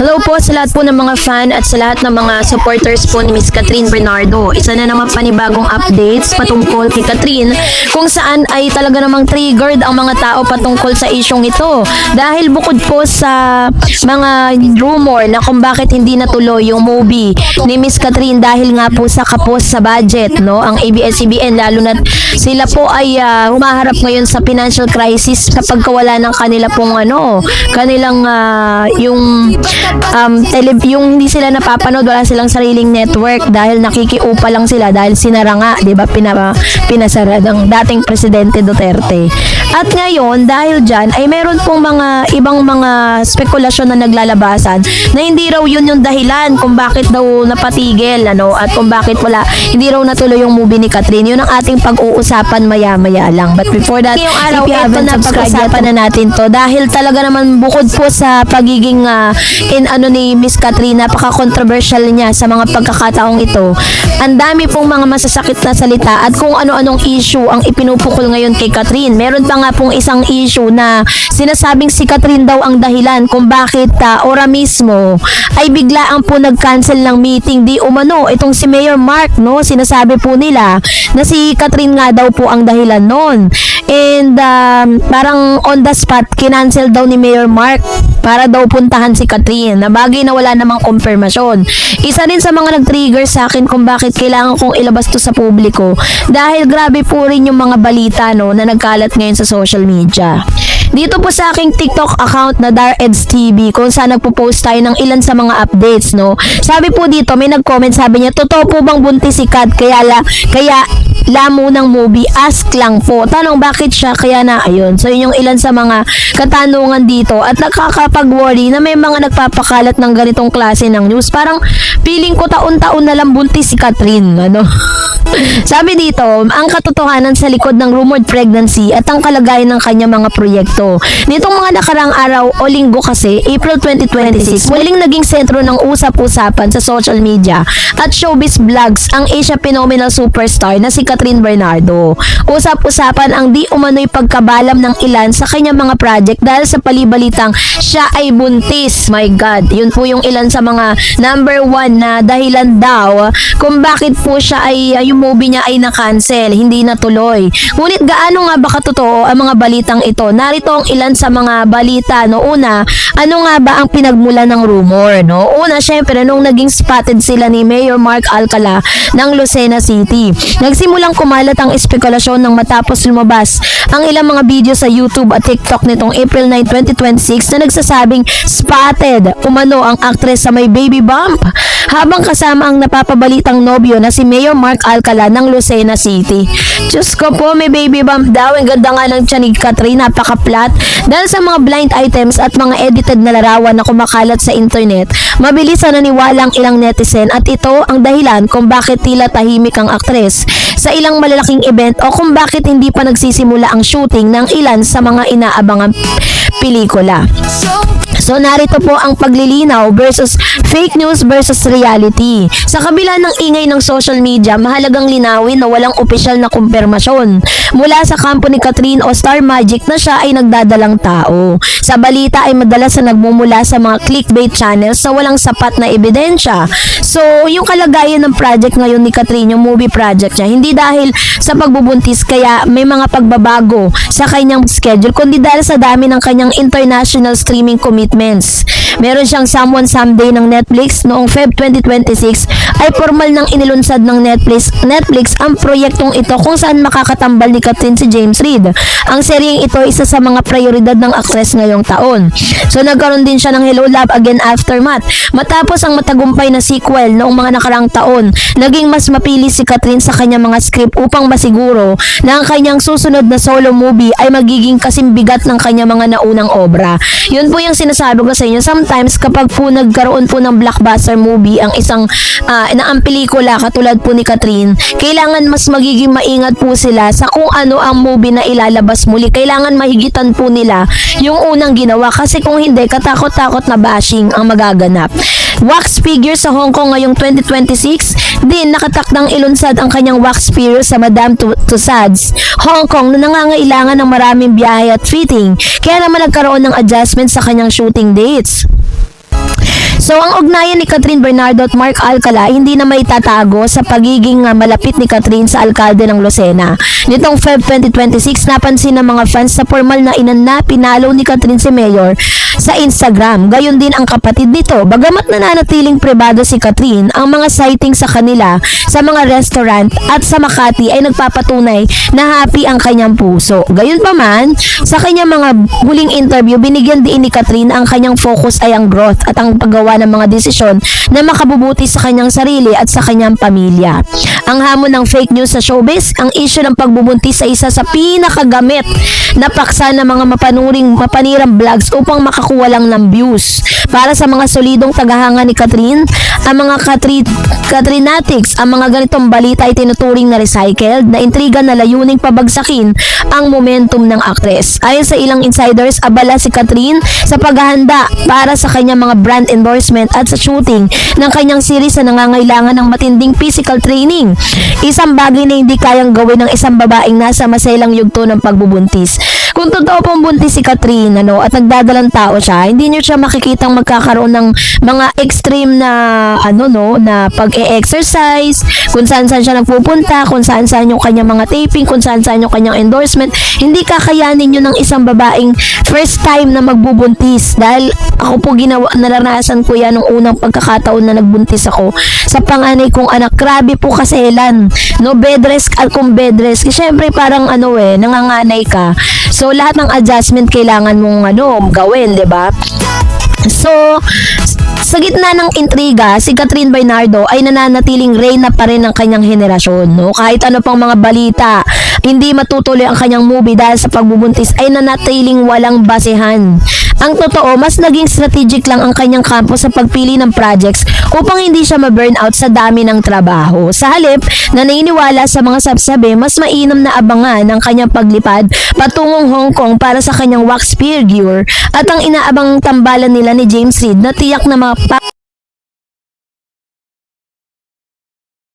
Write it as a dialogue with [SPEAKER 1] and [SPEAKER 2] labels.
[SPEAKER 1] Hello po sa lahat po ng mga fan at sa lahat ng mga supporters po ni Miss Catherine Bernardo. Isa na naman panibagong updates patungkol kay Catherine kung saan ay talaga namang triggered ang mga tao patungkol sa isyong ito. Dahil bukod po sa mga rumor na kung bakit hindi natuloy yung movie ni Miss Catherine dahil nga po sa kapos sa budget, no, ang ABS-CBN, lalo na sila po ay humaharap ngayon sa financial crisis sa pagkawala ng kanila pong kanilang yung yung hindi sila napapanood, wala silang sariling network dahil nakikiupa lang sila dahil sinara nga, 'di ba, pinasara ng dating presidente Duterte. At ngayon, dahil diyan ay meron pong mga ibang mga spekulasyon na naglalabasan na hindi raw yun yung dahilan kung bakit daw napatigil, at kung bakit hindi raw natuloy yung movie ni Catherine. Yun ang ating pag-uusapan maya-maya lang. But before that, ngayong araw, ito na pag-usapan na natin to dahil talaga naman bukod po sa pagiging ni Miss Catherine, napaka-controversial niya sa mga pagkakataong ito. Ang dami pong mga masasakit na salita at kung ano-anong issue ang ipinupukol ngayon kay Catherine. Meron pa nga pong isang issue na sinasabing si Catherine daw ang dahilan kung bakit ora mismo ay biglaan po nag-cancel ng meeting di umano itong si Mayor Mark, no? Sinasabi po nila na si Catherine nga daw po ang dahilan noon. And parang on the spot kinancel daw ni Mayor Mark para daw puntahan si Catherine, na bagay na wala namang konfirmasyon. Isa rin sa mga nag-trigger sa akin kung bakit kailangan kong ilabas to sa publiko dahil grabe po rin yung mga balita, no, na nagkalat ngayon sa social media. Dito po sa aking TikTok account na DarEds TV kung saan nagpo-post tayo ng ilan sa mga updates, no. Sabi po dito, may nag-comment, sabi niya, totoo po bang buntis si Kat kaya lamo ng movie? Ask lang po. Tanong bakit siya kaya na ayun. So yun yung ilan sa mga katanungan dito at nakakapag-worry na may mga nagpapakalat ng ganitong klase ng news. Parang feeling ko taon-taon na lang buntis si Catherine, Sabi dito, ang katotohanan sa likod ng rumored pregnancy at ang kalagayan ng kanyang mga proyekto. Nitong mga nakarang araw o linggo kasi, April 2026, muling naging sentro ng usap-usapan sa social media at showbiz vlogs ang Asia phenomenal superstar na si Catherine Bernardo. Usap-usapan ang di umano'y pagkabalam ng ilan sa kanyang mga project dahil sa palibalitang siya ay buntis. My God, yun po yung ilan sa mga number one na dahilan daw kung bakit po siya ay yung movie niya ay na-cancel, hindi natuloy. Ngunit gaano nga ba katotoo ang mga balitang ito? Narito ang ilan sa mga balita, no. Una, ano nga ba ang pinagmula ng rumor, no? Una, syempre, nung naging spotted sila ni Mayor Mark Alcala ng Lucena City. Nagsimulang kumalat ang espekulasyon nang matapos lumabas ang ilang mga video sa YouTube at TikTok nitong April 9, 2026 na nagsasabing spotted umano ang aktres sa may baby bump habang kasama ang napapabalitang nobyo na si Mayor Mark Alcala ng Lucena City. Diyos ko po, may baby bump daw. Ang ganda nga ng tiyan ni Catherine, napaka-flat. Dahil sa mga blind items at mga edited na larawan na kumakalat sa internet, mabilis na naniwala ang ilang netizen at ito ang dahilan kung bakit tila tahimik ang aktres sa ilang malalaking event o kung bakit hindi pa nagsisimula ang shooting ng ilan sa mga inaabangang pelikula. So narito po ang paglilinaw versus fake news versus reality. Sa kabila ng ingay ng social media, mahalagang linawin na walang opisyal na kumpirmasyon mula sa kampo ni Catherine o Star Magic na siya ay nagdadalang tao. Sa balita ay madalas na nagmumula sa mga clickbait channels na walang sapat na ebidensya. So yung kalagayan ng project ngayon ni Catherine, yung movie project niya, hindi dahil sa pagbubuntis kaya may mga pagbabago sa kanyang schedule, kundi dahil sa dami ng kanyang international streaming commitments. Meron siyang Someone Someday ng Netflix noong Feb 2026 ay formal nang inilunsad ng Netflix ang proyektong ito kung saan makakatambal ni Catherine si James Reid. Ang seryeng ito ay isa sa mga prioridad ng aktres ngayong taon. So nagkaroon din siya ng Hello Love Again Aftermath. Matapos ang matagumpay na sequel noong mga nakarang taon, naging mas mapili si Catherine sa kanyang mga script upang masiguro na ang kanyang susunod na solo movie ay magiging kasimbigat ng kanyang mga naunang obra. Yun po yung sinasabi ko sa inyo. Sometimes kapag po nagkaroon po ng blockbuster movie ang isang ang pelikula katulad po ni Catherine, kailangan mas magiging maingat po sila sa kung ano ang movie na ilalabas muli. Kailangan mahigitan po nila yung unang ginawa kasi kung hindi, katakot-takot na bashing ang magaganap. Wax figure sa Hong Kong ngayong 2026, din nakatakdang ilunsad ang kanyang wax figure sa Madame Tussauds, Hong Kong na nangangailangan ng maraming biyahe at fitting, kaya naman nagkaroon ng adjustment sa kanyang shooting dates. So, ang ugnayan ni Catherine Bernardo at Mark Alcala hindi na may tatago sa pagiging malapit ni Catherine sa alkalde ng Lucena. Nitong Feb 2026, napansin ng mga fans sa formal na inana pinalo ni Catherine si Mayor sa Instagram. Gayon din ang kapatid nito. Bagamat nananatiling pribado si Catherine, ang mga sighting sa kanila sa mga restaurant at sa Makati ay nagpapatunay na happy ang kanyang puso. Gayon pa man, sa kanyang mga huling interview, binigyan din ni Catherine ang kanyang focus ay ang growth at ang paggawa ng mga desisyon na makabubuti sa kanyang sarili at sa kanyang pamilya. Ang hamon ng fake news sa showbiz, ang issue ng pagbubuntis sa isa sa pinakagamit na paksa ng mga mapanirang vlogs upang makakuha lang ng views. Para sa mga solidong tagahanga ni Catherine, ang mga Catherinatics, ang mga ganitong balita ay tinuturing na recycled, na intriga na layuning pabagsakin ang momentum ng aktres. Ayon sa ilang insiders, abala si Catherine sa paghahanda para sa kanyang mga brand endorsement at sa shooting ng kanyang series na nangangailangan ng matinding physical training. Isang bagay na hindi kayang gawin ng isang babaeng nasa maselang yugto ng pagbubuntis. Kung totoo pong buntis si Catherine at nagdadalang tao siya, hindi niyo siya makikitang magkakaroon ng mga extreme na na pag-e-exercise, kung saan-saan siya nagpupunta, kung saan-saan yung kanyang mga taping, kung saan-saan yung kanyang endorsement. Hindi kakayanin yun ng isang babaeng first time na magbubuntis. Dahil ako po naranasan ko yan nung unang pagkakataon na nagbuntis ako sa panganay kong anak. Grabe po kaselan. No, bed rest at kung bed rest. Syempre parang nanganganay ka. So lahat ng adjustment kailangan mong gawin, 'di ba? So, sa gitna ng intriga, si Catherine Bernardo ay nananatiling reyna pa rin ng kanyang henerasyon. No? Kahit ano pang mga balita, hindi matutuloy ang kanyang movie dahil sa pagbubuntis ay nanatiling walang basehan. Ang totoo, mas naging strategic lang ang kanyang kampo sa pagpili ng projects upang hindi siya ma-burnout sa dami ng trabaho. Sa halip, naniniwala sa mga sabsabi, mas mainam na abangan ang kanyang paglipad patungong Hong Kong para sa kanyang wax figure at ang inaabang tambalan nila ni James Reid na tiyak na